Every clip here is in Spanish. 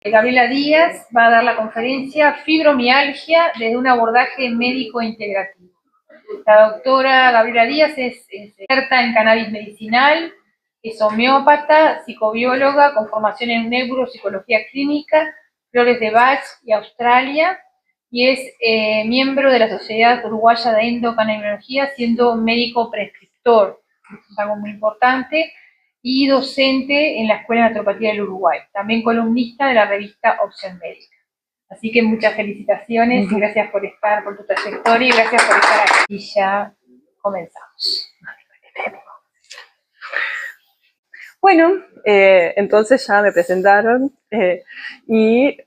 Gabriela Díaz va a dar la conferencia Fibromialgia desde un abordaje médico integrativo. La doctora Gabriela Díaz es experta en cannabis medicinal, es homeópata, psicobióloga con formación en neuropsicología clínica, Flores de Bach y Australia, y es miembro de la Sociedad Uruguaya de Endocannabinología, siendo médico prescriptor, eso es algo muy importante, y docente en la Escuela de Naturopatía del Uruguay, también columnista de la revista Opción Médica. Así que muchas felicitaciones y gracias por estar, por tu trayectoria y gracias por estar aquí. Y ya comenzamos. Bueno, entonces ya me presentaron y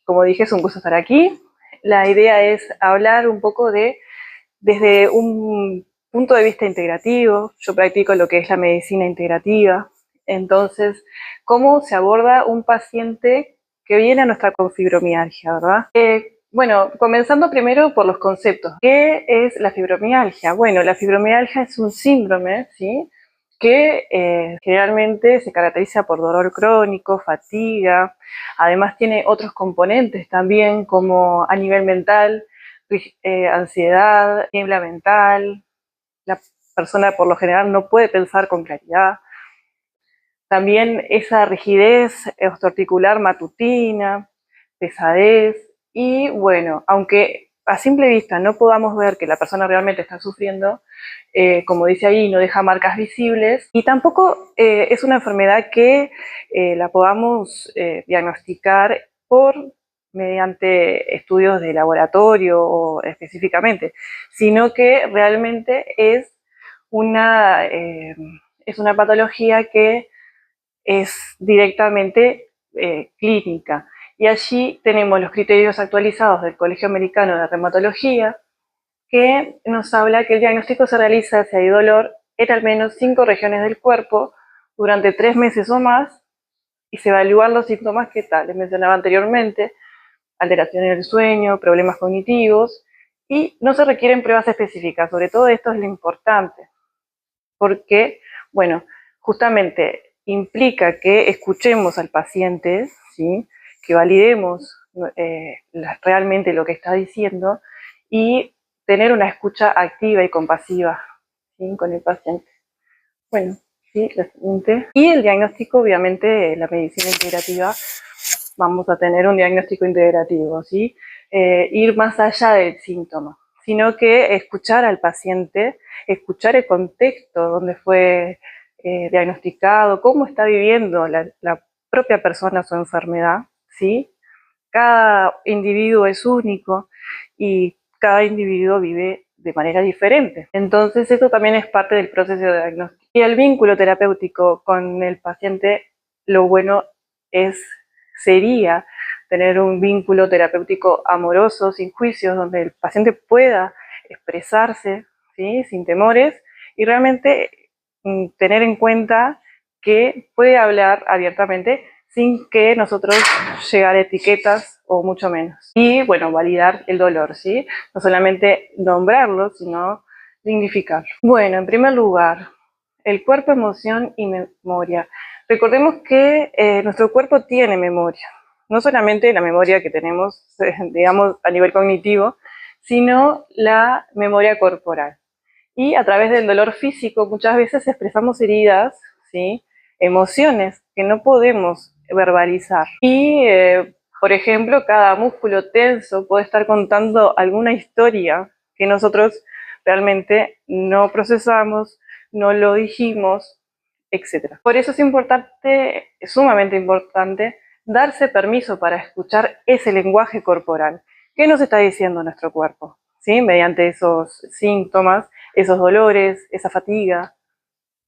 como dije, es un gusto estar aquí. La idea es hablar un poco desde un punto de vista integrativo. Yo practico lo que es la medicina integrativa. Entonces, ¿cómo se aborda un paciente que viene a nuestra con fibromialgia, verdad? Bueno, comenzando primero por los conceptos. ¿Qué es la fibromialgia? Bueno, la fibromialgia es un síndrome, ¿sí?, que generalmente se caracteriza por dolor crónico, fatiga, además tiene otros componentes también como a nivel mental, ansiedad, niebla mental, la persona por lo general no puede pensar con claridad, también esa rigidez osteoarticular matutina, pesadez y bueno, aunque a simple vista no podamos ver que la persona realmente está sufriendo, como dice ahí, no deja marcas visibles y tampoco es una enfermedad que la podamos diagnosticar mediante estudios de laboratorio o específicamente, sino que realmente es una patología que es directamente clínica. Y allí tenemos los criterios actualizados del Colegio Americano de Reumatología, que nos habla que el diagnóstico se realiza si hay dolor en al menos 5 regiones del cuerpo durante 3 meses o más y se evalúan los síntomas que les mencionaba anteriormente, alteraciones del sueño, problemas cognitivos, y no se requieren pruebas específicas. Sobre todo esto es lo importante, porque, bueno, justamente implica que escuchemos al paciente, ¿sí?, que validemos realmente lo que está diciendo y tener una escucha activa y compasiva, ¿sí?, con el paciente. Bueno, sí, la siguiente. Y el diagnóstico, obviamente, la medicina integrativa, vamos a tener un diagnóstico integrativo, ¿sí? Ir más allá del síntoma, sino que escuchar al paciente, escuchar el contexto donde fue diagnosticado, cómo está viviendo la propia persona su enfermedad, ¿sí? Cada individuo es único y cada individuo vive de manera diferente. Entonces, eso también es parte del proceso de diagnóstico. Y el vínculo terapéutico con el paciente, lo bueno sería tener un vínculo terapéutico amoroso, sin juicios, donde el paciente pueda expresarse, ¿sí?, sin temores y realmente tener en cuenta que puede hablar abiertamente sin que nosotros llegar a etiquetas o mucho menos. Y bueno, validar el dolor, ¿sí? No solamente nombrarlo, sino dignificarlo. Bueno, en primer lugar, el cuerpo, emoción y memoria. Recordemos que nuestro cuerpo tiene memoria, no solamente la memoria que tenemos, digamos, a nivel cognitivo, sino la memoria corporal. Y a través del dolor físico muchas veces expresamos heridas, ¿sí?, emociones que no podemos verbalizar. Y, por ejemplo, cada músculo tenso puede estar contando alguna historia que nosotros realmente no procesamos, no lo dijimos, etc. Por eso es importante, es sumamente importante, darse permiso para escuchar ese lenguaje corporal. ¿Qué nos está diciendo nuestro cuerpo? ¿Sí? Mediante esos síntomas, esos dolores, esa fatiga.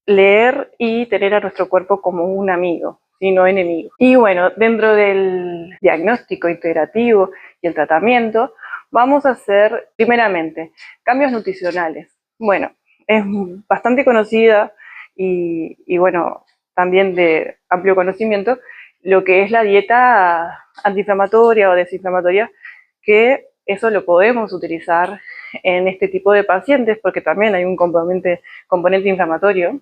Leer y tener a nuestro cuerpo como un amigo y no enemigo. Y bueno, dentro del diagnóstico integrativo y el tratamiento, vamos a hacer primeramente cambios nutricionales. Bueno, es bastante conocida y bueno, también de amplio conocimiento, lo que es la dieta antiinflamatoria o desinflamatoria, que eso lo podemos utilizar en este tipo de pacientes porque también hay un componente inflamatorio,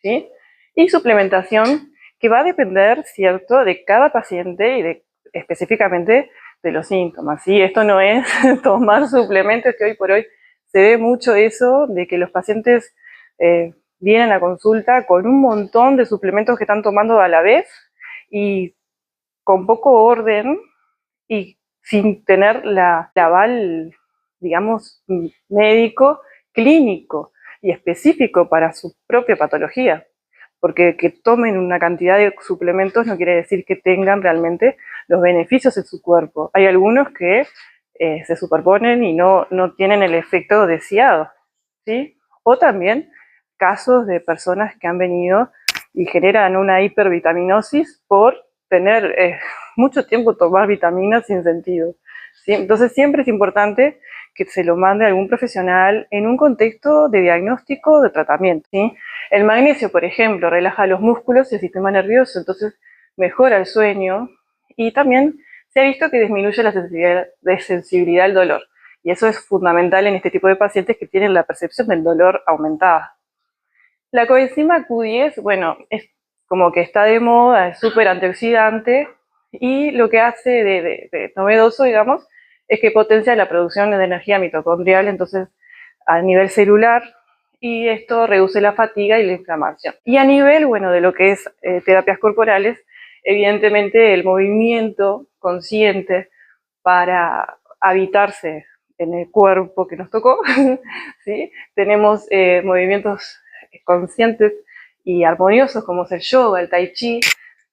¿sí? Y suplementación, que va a depender, ¿cierto?, de cada paciente y específicamente de los síntomas, ¿sí? Esto no es tomar suplementos, que hoy por hoy se ve mucho eso, de que los pacientes vienen a consulta con un montón de suplementos que están tomando a la vez y con poco orden y sin tener la aval, digamos, médico, clínico y específico para su propia patología. Porque que tomen una cantidad de suplementos no quiere decir que tengan realmente los beneficios en su cuerpo. Hay algunos que se superponen y no tienen el efecto deseado, ¿sí? O también casos de personas que han venido y generan una hipervitaminosis por tener mucho tiempo tomar vitaminas sin sentido, ¿sí? Entonces siempre es importante que se lo mande a algún profesional en un contexto de diagnóstico, de tratamiento, ¿sí? El magnesio, por ejemplo, relaja los músculos y el sistema nervioso, entonces mejora el sueño y también se ha visto que disminuye la sensibilidad al dolor. Y eso es fundamental en este tipo de pacientes que tienen la percepción del dolor aumentada. La coenzima Q10, bueno, es como que está de moda, es súper antioxidante y lo que hace de novedoso, digamos, es que potencia la producción de energía mitocondrial, entonces a nivel celular, y esto reduce la fatiga y la inflamación. Y a nivel, bueno, de lo que es terapias corporales, evidentemente el movimiento consciente para habitarse en el cuerpo que nos tocó, ¿sí? Tenemos movimientos conscientes y armoniosos como es el yoga, el tai chi,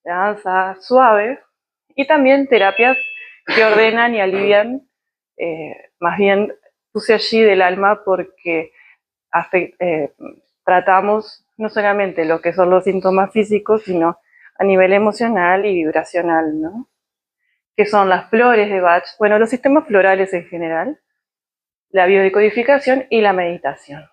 la danza suave, y también terapias que ordenan y alivian, más bien puse allí del alma porque tratamos no solamente lo que son los síntomas físicos, sino a nivel emocional y vibracional, ¿no? Que son las flores de Bach, bueno, los sistemas florales en general, la biodecodificación y la meditación.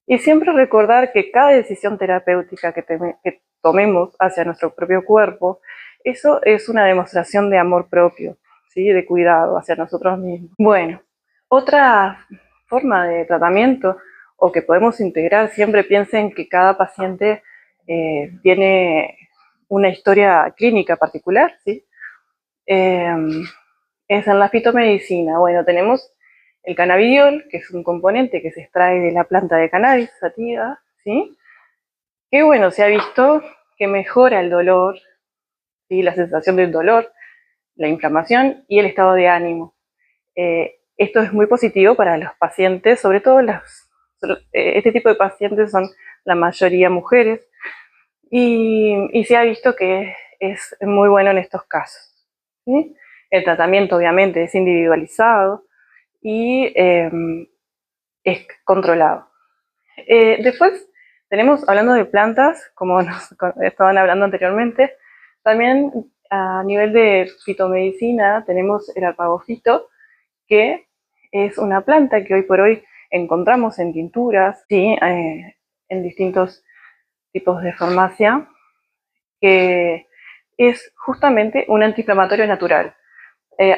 Y siempre recordar que cada decisión terapéutica que tomemos hacia nuestro propio cuerpo, eso es una demostración de amor propio, ¿sí? De cuidado hacia nosotros mismos. Bueno, otra forma de tratamiento o que podemos integrar, siempre piensen que cada paciente tiene una historia clínica particular, ¿sí? Es en la fitomedicina. Bueno, tenemos el cannabidiol, que es un componente que se extrae de la planta de cannabis sativa, ¿sí? Que bueno, se ha visto que mejora el dolor, ¿sí? La sensación del dolor, la inflamación y el estado de ánimo. Esto es muy positivo para los pacientes, sobre todo este tipo de pacientes son la mayoría mujeres, y se ha visto que es muy bueno en estos casos, ¿sí? El tratamiento obviamente es individualizado y es controlado. Después tenemos, hablando de plantas, como nos estaban hablando anteriormente, también a nivel de fitomedicina tenemos el alpagofito, que es una planta que hoy por hoy encontramos en tinturas, ¿sí? En distintos tipos de farmacia, que es justamente un antiinflamatorio natural.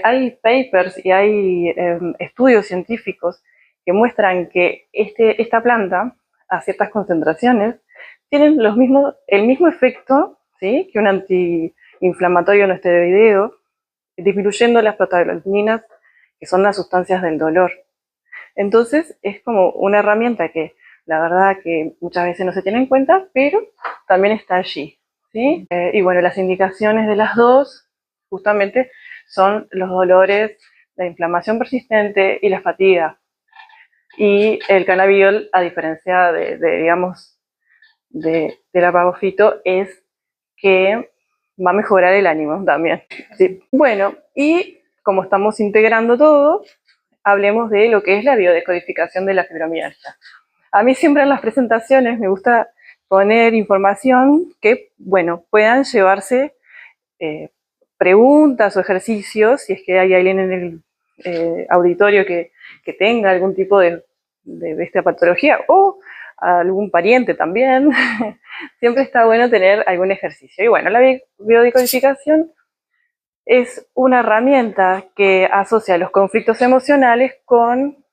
Hay papers y hay estudios científicos que muestran que esta planta, a ciertas concentraciones, tienen el mismo efecto, ¿sí? Que un antiinflamatorio no esteroideo, disminuyendo las prostaglandinas, que son las sustancias del dolor. Entonces es como una herramienta que la verdad que muchas veces no se tiene en cuenta, pero también está allí, ¿sí? Y bueno, las indicaciones de las dos justamente son los dolores, la inflamación persistente y la fatiga. Y el cannabidiol, a diferencia digamos, del apagofito, es que va a mejorar el ánimo también, ¿sí? Bueno, y como estamos integrando todo, hablemos de lo que es la biodecodificación de la fibromialgia. A mí siempre en las presentaciones me gusta poner información que, bueno, puedan llevarse preguntas o ejercicios, si es que hay alguien en el auditorio que tenga algún tipo de esta patología, o algún pariente también. Siempre está bueno tener algún ejercicio. Y bueno, la biodecodificación es una herramienta que asocia los conflictos emocionales con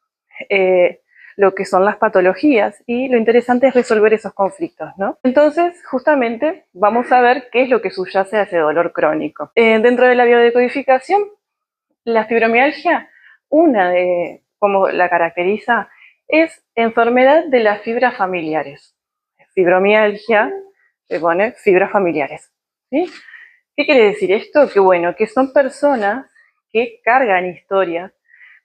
lo que son las patologías y lo interesante es resolver esos conflictos, ¿no? Entonces, justamente, vamos a ver qué es lo que subyace a ese dolor crónico. Dentro de la biodecodificación, la fibromialgia, una de cómo la caracteriza, es enfermedad de las fibras familiares. Fibromialgia, se pone fibras familiares, ¿sí? ¿Qué quiere decir esto? Que bueno, que son personas que cargan historias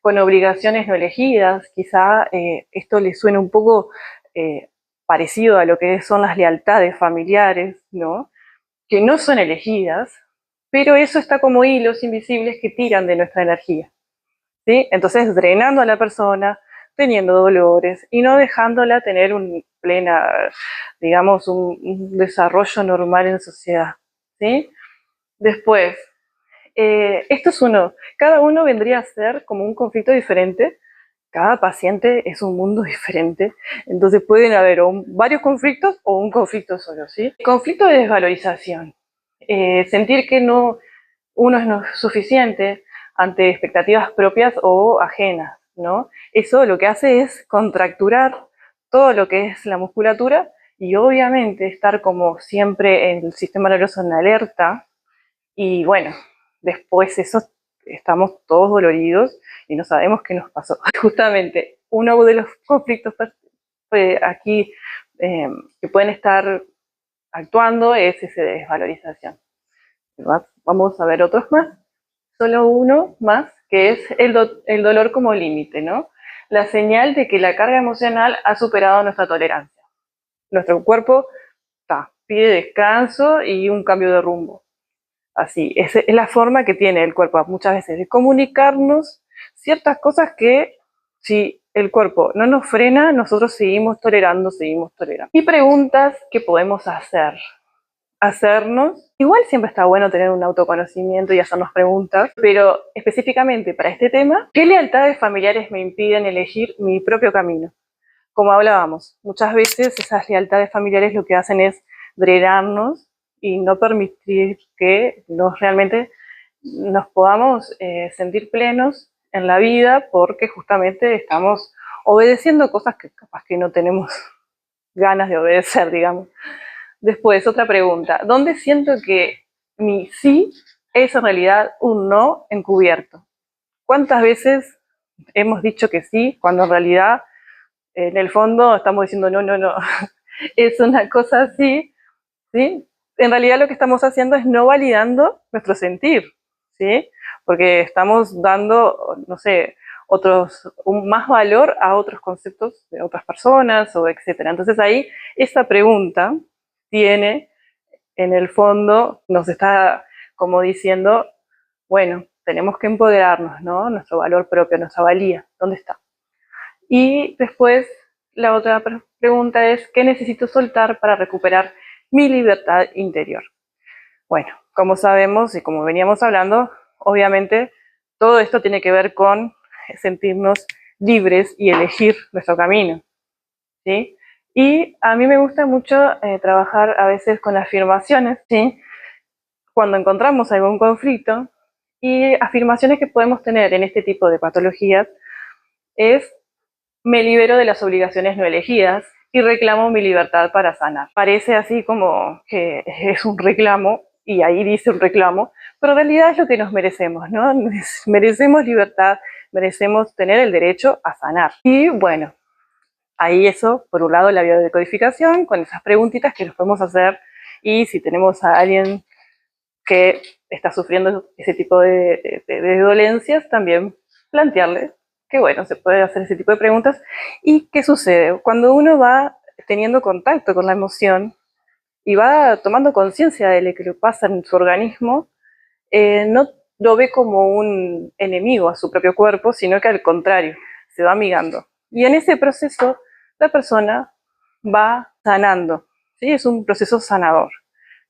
con obligaciones no elegidas, quizá esto les suene un poco parecido a lo que son las lealtades familiares, ¿no? Que no son elegidas, pero eso está como hilos invisibles que tiran de nuestra energía, ¿sí? Entonces, drenando a la persona, teniendo dolores y no dejándola tener digamos, un desarrollo normal en sociedad, ¿sí? Después, esto es cada uno vendría a ser como un conflicto diferente, cada paciente es un mundo diferente, entonces pueden haber varios conflictos o un conflicto solo, ¿sí? Conflicto de desvalorización, sentir que uno no es suficiente ante expectativas propias o ajenas, ¿no? Eso lo que hace es contracturar todo lo que es la musculatura y obviamente estar como siempre en el sistema nervioso en alerta y bueno, después eso estamos todos doloridos y no sabemos qué nos pasó. Justamente uno de los conflictos aquí que pueden estar actuando es ese de desvalorización. Vamos a ver otros más, solo uno más, que es el dolor como límite, ¿no? La señal de que la carga emocional ha superado nuestra tolerancia. Nuestro cuerpo pide descanso y un cambio de rumbo. Así, es la forma que tiene el cuerpo muchas veces de comunicarnos ciertas cosas que si el cuerpo no nos frena, nosotros seguimos tolerando. Y preguntas que podemos hacernos. Igual siempre está bueno tener un autoconocimiento y hacernos preguntas, pero específicamente para este tema, ¿qué lealtades familiares me impiden elegir mi propio camino? Como hablábamos, muchas veces esas lealtades familiares lo que hacen es drenarnos y no permitir que realmente nos podamos sentir plenos en la vida porque justamente estamos obedeciendo cosas que capaz que no tenemos ganas de obedecer, digamos. Después, otra pregunta. ¿Dónde siento que mi sí es en realidad un no encubierto? ¿Cuántas veces hemos dicho que sí cuando en realidad en el fondo estamos diciendo no, no, no? Es una cosa así, ¿sí? En realidad lo que estamos haciendo es no validando nuestro sentir, ¿sí? Porque estamos dando, no sé, más valor a otros conceptos de otras personas o etcétera. Entonces ahí esa pregunta tiene, en el fondo, nos está como diciendo, bueno, tenemos que empoderarnos, ¿no? Nuestro valor propio, nuestra valía, ¿dónde está? Y después la otra pregunta es, ¿qué necesito soltar para recuperar mi libertad interior? Bueno, como sabemos y como veníamos hablando, obviamente todo esto tiene que ver con sentirnos libres y elegir nuestro camino, ¿sí? Y a mí me gusta mucho trabajar a veces con afirmaciones, ¿sí? Cuando encontramos algún conflicto, y afirmaciones que podemos tener en este tipo de patologías es: me libero de las obligaciones no elegidas y reclamo mi libertad para sanar. Parece así como que es un reclamo, y ahí dice un reclamo, pero en realidad es lo que nos merecemos, ¿no? Merecemos libertad, merecemos tener el derecho a sanar. Y bueno, ahí eso, por un lado, la biodecodificación, con esas preguntitas que nos podemos hacer, y si tenemos a alguien que está sufriendo ese tipo de dolencias, también plantearle que bueno, se puede hacer ese tipo de preguntas. ¿Y qué sucede? Cuando uno va teniendo contacto con la emoción y va tomando conciencia de lo que le pasa en su organismo, no lo ve como un enemigo a su propio cuerpo, sino que al contrario, se va amigando. Y en ese proceso la persona va sanando, ¿sí? Es un proceso sanador.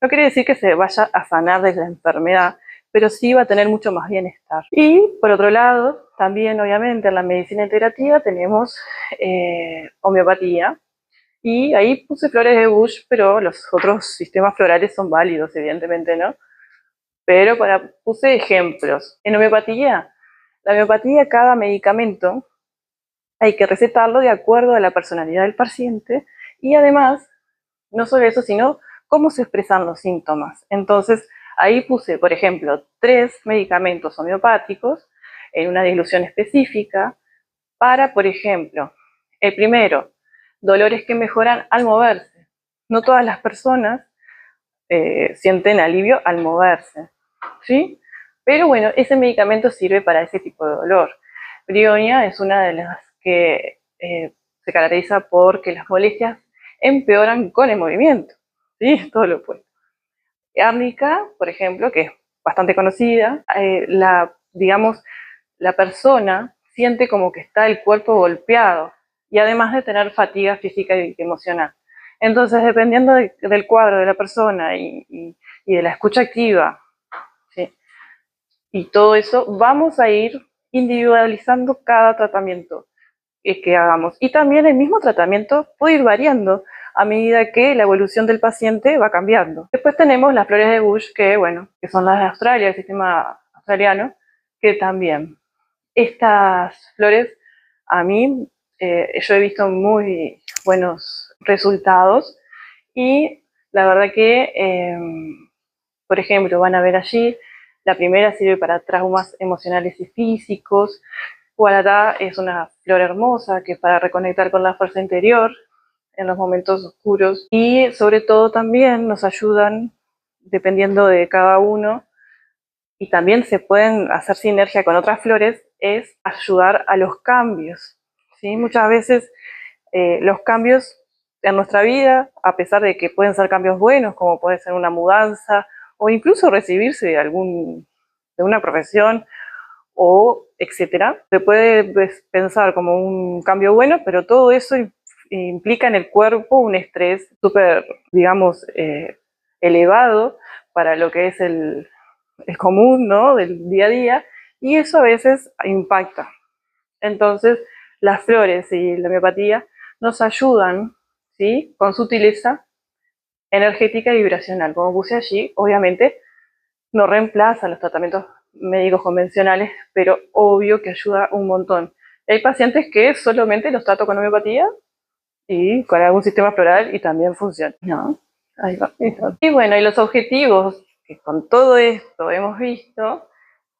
No quiere decir que se vaya a sanar de la enfermedad, pero sí va a tener mucho más bienestar. Y por otro lado, también obviamente en la medicina integrativa tenemos homeopatía, y ahí puse flores de Bush, pero los otros sistemas florales son válidos, evidentemente, ¿no? Pero puse ejemplos. En homeopatía, la homeopatía, cada medicamento hay que recetarlo de acuerdo a la personalidad del paciente y además, no solo eso, sino cómo se expresan los síntomas. Entonces, ahí puse, por ejemplo, 3 medicamentos homeopáticos en una dilución específica para, por ejemplo, el primero, dolores que mejoran al moverse. No todas las personas sienten alivio al moverse, ¿sí? Pero bueno, ese medicamento sirve para ese tipo de dolor. Brionia es una de las que se caracteriza porque las molestias empeoran con el movimiento, ¿sí? Es todo lo opuesto. Árnica, por ejemplo, que es bastante conocida, digamos, la persona siente como que está el cuerpo golpeado y además de tener fatiga física y emocional. Entonces, dependiendo del cuadro de la persona y de la escucha activa, ¿sí? Y todo eso, vamos a ir individualizando cada tratamiento que hagamos. Y también el mismo tratamiento puede ir variando a medida que la evolución del paciente va cambiando. Después tenemos las flores de Bush, que bueno, que son las de Australia, el sistema australiano, que también. Estas flores, a mí, yo he visto muy buenos resultados y la verdad que, por ejemplo, van a ver allí, la primera sirve para traumas emocionales y físicos. Guaratá es una flor hermosa que es para reconectar con la fuerza interior en los momentos oscuros y sobre todo también nos ayudan, dependiendo de cada uno, y también se pueden hacer sinergia con otras flores, es ayudar a los cambios, ¿sí? Muchas veces los cambios en nuestra vida, a pesar de que pueden ser cambios buenos, como puede ser una mudanza, o incluso recibirse de una profesión, o etcétera, se puede pensar como un cambio bueno, pero todo eso implica en el cuerpo un estrés súper, digamos, elevado para lo que es el común, ¿no?, del día a día, y eso a veces impacta. Entonces, las flores y la homeopatía nos ayudan, ¿sí?, con sutileza energética y vibracional. Como puse allí, obviamente no reemplaza los tratamientos médicos convencionales, pero obvio que ayuda un montón. Hay pacientes que solamente los trato con homeopatía y con algún sistema floral y también funciona, ¿no? Ahí va. Y bueno, y los objetivos, que con todo esto hemos visto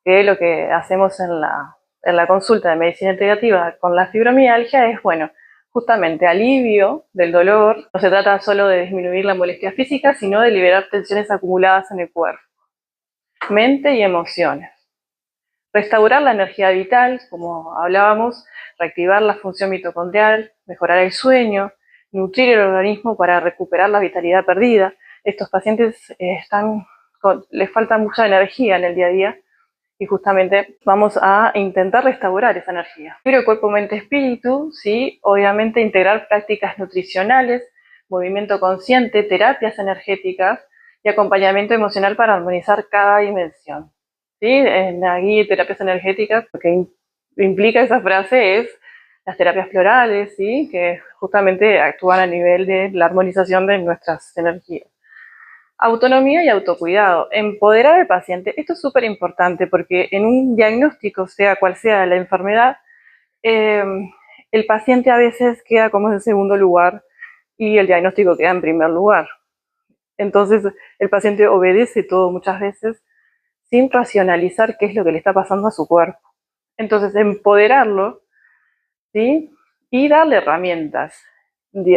que lo que hacemos en la consulta de medicina integrativa con la fibromialgia es, bueno, justamente alivio del dolor. No se trata solo de disminuir la molestia física, sino de liberar tensiones acumuladas en el cuerpo, mente y emociones. Restaurar la energía vital, como hablábamos, reactivar la función mitocondrial, mejorar el sueño, nutrir el organismo para recuperar la vitalidad perdida. Estos pacientes les falta mucha energía en el día a día y justamente vamos a intentar restaurar esa energía. Pero cuerpo, mente, espíritu, sí, obviamente integrar prácticas nutricionales, movimiento consciente, terapias energéticas y acompañamiento emocional para armonizar cada dimensión. ¿Sí? En la guía de terapias energéticas, lo que implica esa frase es las terapias florales, ¿sí?, que justamente actúan a nivel de la armonización de nuestras energías. Autonomía y autocuidado. Empoderar al paciente. Esto es súper importante porque en un diagnóstico, sea cual sea la enfermedad, el paciente a veces queda como en segundo lugar y el diagnóstico queda en primer lugar. Entonces el paciente obedece todo muchas veces sin racionalizar qué es lo que le está pasando a su cuerpo. Entonces, empoderarlo, ¿sí?, y darle herramientas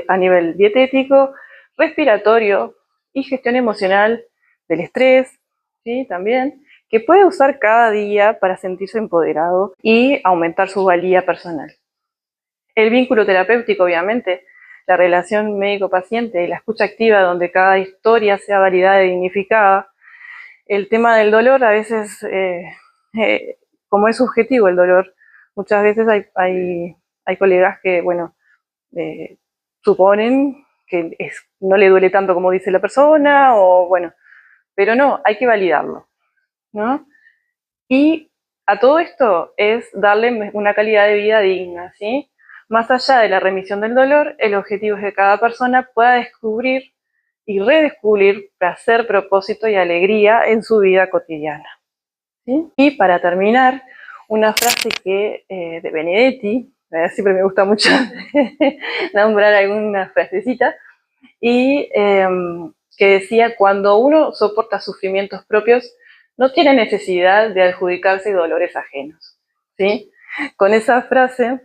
a nivel dietético, respiratorio y gestión emocional del estrés, ¿sí?, también, que puede usar cada día para sentirse empoderado y aumentar su valía personal. El vínculo terapéutico, obviamente, la relación médico-paciente y la escucha activa donde cada historia sea validada y dignificada. El tema del dolor, a veces, como es subjetivo el dolor, muchas veces hay colegas que, bueno, suponen que no le duele tanto como dice la persona, o bueno, pero no, hay que validarlo, ¿no? Y a todo esto es darle una calidad de vida digna, ¿sí? Más allá de la remisión del dolor, el objetivo es que cada persona pueda descubrir y redescubrir placer, propósito y alegría en su vida cotidiana, ¿sí? Y para terminar, una frase de Benedetti, siempre me gusta mucho nombrar alguna frasecita, y que decía: cuando uno soporta sufrimientos propios, no tiene necesidad de adjudicarse dolores ajenos, ¿sí? Con esa frase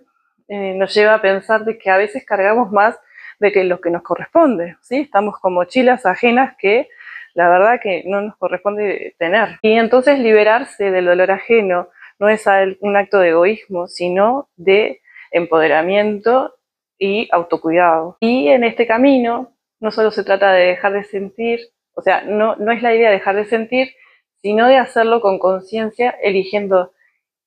nos lleva a pensar de que a veces cargamos más de que lo que nos corresponde, ¿sí? Estamos con mochilas ajenas que la verdad que no nos corresponde tener. Y entonces liberarse del dolor ajeno no es un acto de egoísmo, sino de empoderamiento y autocuidado. Y en este camino no solo se trata de dejar de sentir, o sea, no es la idea de dejar de sentir, sino de hacerlo con conciencia, eligiendo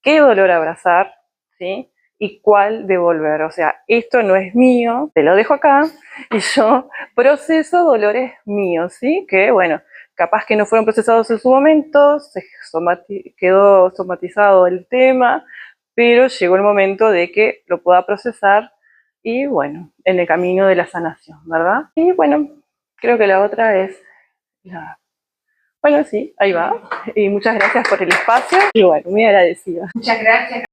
qué dolor abrazar, ¿sí? Y cuál devolver. O sea, esto no es mío, te lo dejo acá, y yo proceso dolores míos, ¿sí? Que, bueno, capaz que no fueron procesados en su momento, quedó somatizado el tema, pero llegó el momento de que lo pueda procesar y, bueno, en el camino de la sanación, ¿verdad? Y, bueno, creo que la otra es la... Bueno, sí, ahí va. Y muchas gracias por el espacio. Y bueno, muy agradecida. Muchas gracias.